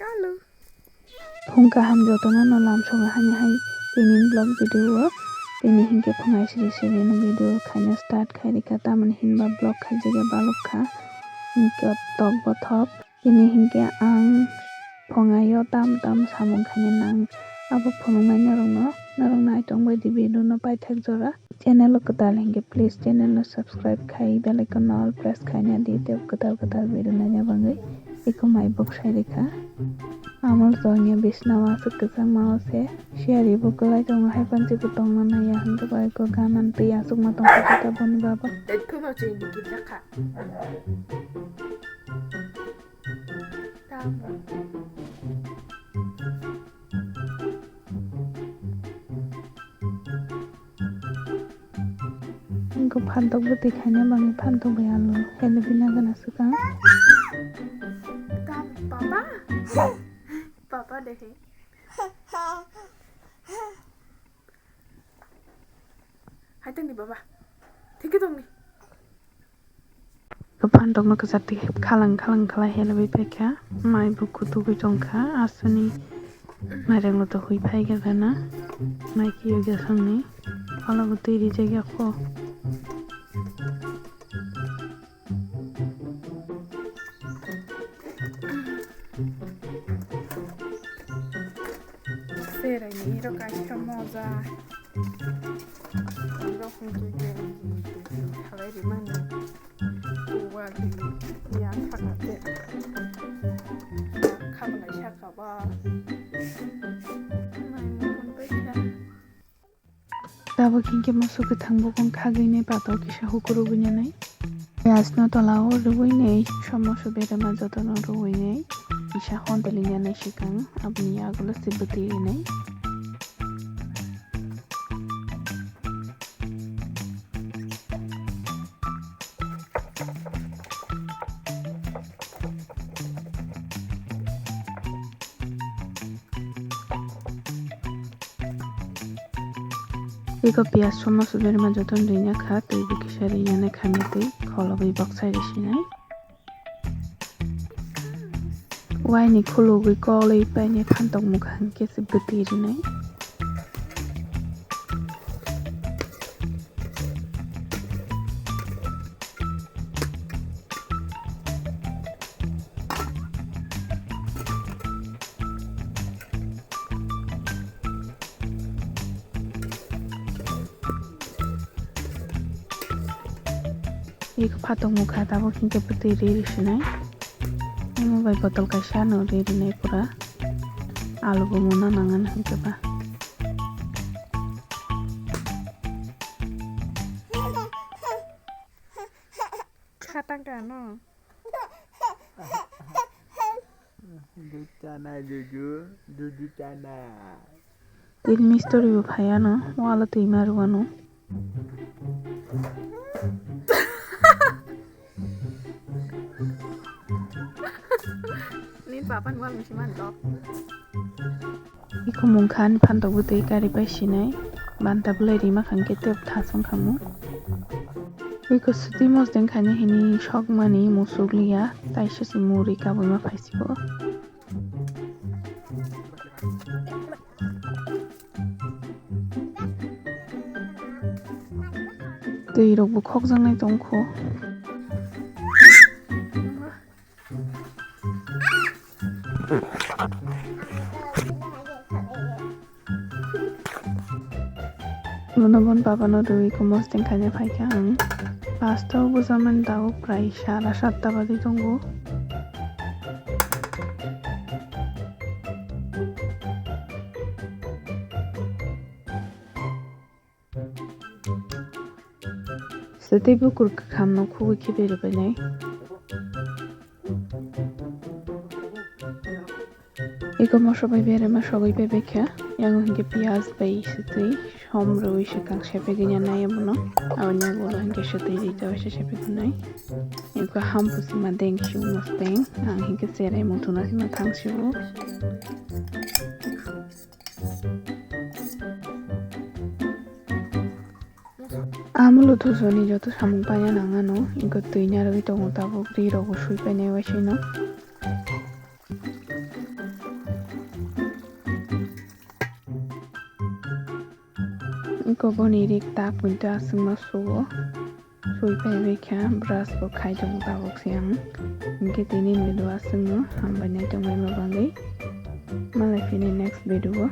Halo. Phungka ham jotona no lam songa hani hai tini blog video tini hingke phungai siri no video khaina start khairi ka tamani hinba blog khajiga balokha hingke thok bo thok tini hingke ang phungayo tam samung khaina nang abo phunungnai narong nai tongbai di video no paithak jora channel katal hingke please channel no subscribe khai bell icon no all press khaina di te katal video nanya bangai ikomai bok sairika amor zonya bisnawa sukha mau se share ibu kelai tong hai panci putong mana ya hingga bai ko ganan te ya suk matong kita boni baba Itu mau cuy dikit ya kak. Tahu. Ko phantok buti khane bangi phantok bayalo hele bina gana suka Papa. Papa deh. Hai tadi Papa. ठीक है तुमने. ko phantok no kasati khalang khala hele bai pekha mai buku tu bi tongkha asuni mairang lo to hui phai ga gana mai ki yoga samni phala buti ri jega kho Sera ini roka moza. Roka juga halai di mana? Tua di yang kakak deh. Kamu nggak siapa ba? tabo kinke masuk ke thangbo kon khagai ne pato kisa hukuru bunya nai yasno tolao ruwai nei samoso bere ma jotono ruwai nei isa hontelinya nai sikang abni agulo sibuti nei Iko pias sama subir ma joton rinya kha tei bu kisari yana khane tei kholo bai boksai risinai wai ni kholo bai kolei pai ne phantok mukhan ke sibuti rinai Iko phatok mukha tabo kinke puti ri sinai emo bai botol kaisa no ri nai pura alu bo mona nangan hingke ba Khatang kan no. Dudu cana. tin mistori bo phaya no wala tei maruano Ini Papa nual mesti mantap. Iko mungkhan phantok buti kari pai sinai banta bulai rima khangke tep thasong khamu Iko sutwi mosdeng khani hini shokmani musukliya taisha si muri kabuma phaisibo tei rok bo khokjangnai tongkho Lunabon babano dui ko mosdeng khanya phaikha ang pasta bo zaman dao prai 7:30 baje tongo Sete bukur khamno khubi khibere banai Iko moso bai bere ma sogai bai bekha yang hingke pias bai sitwi somrui sekang sepe ginya nai abono awanya bolo hingke sitwi ri tawa sepe gunai Iko hampusi ma deng shu mosdeng ang hingke serai mutuna sima thangsibo Amulu thusoni joto samung paya nangano iko tuinya roi tongo tabo ri rogo sui painai waisino Koboni rik tak punta asungma suwo. Suipai wikha brush bo khaijong tabok siang. Hingke tini video asungmo hambai nai tongmai mabangui. Malai fini next video.